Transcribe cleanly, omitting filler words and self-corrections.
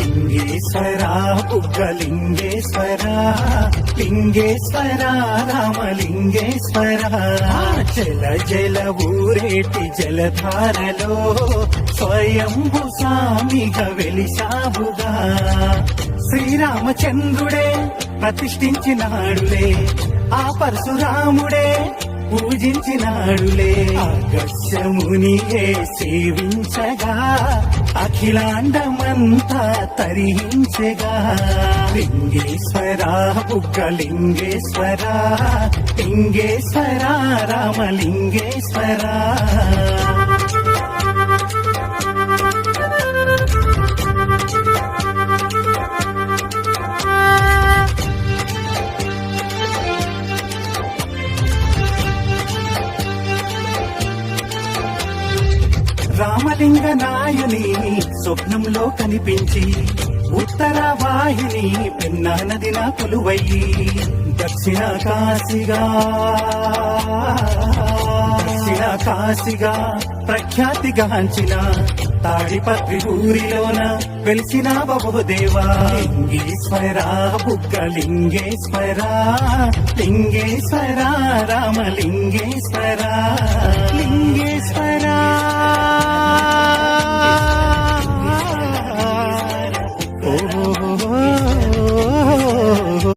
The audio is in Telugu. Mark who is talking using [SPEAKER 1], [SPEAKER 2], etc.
[SPEAKER 1] లింగేశ్వర బుగ్గలింగేశ్వర లింగేశ్వర రామలింగేశ్వర జల జల ఊరేటి జలధారలో స్వయంభు స్వామిగా వెలిశావుగా శ్రీరామచంద్రుడే ప్రతిష్ఠించినాడులే ఆ పరశురాముడే పూజించినాడులే ఆకాశమునియే సేవించగా అఖిలాండమంతా తరించగా లింగేశ్వర బుగ్గలింగేశ్వర లింగేశ్వర రామలింగేశ్వర రామలింగ నాయుని స్వప్నంలో కనిపించి ఉత్తర వాహిని పెన్నా నది నా కొలువయ్యి దక్షిణ కాశీగా ప్రఖ్యాతిగాంచిన తాడిపత్రి ఊరిలోన వెలిసిన బహుదేవా లింగేశ్వర బుగ్గలింగేశ్వర లింగేశ్వర రామలింగేశ్వర లింగ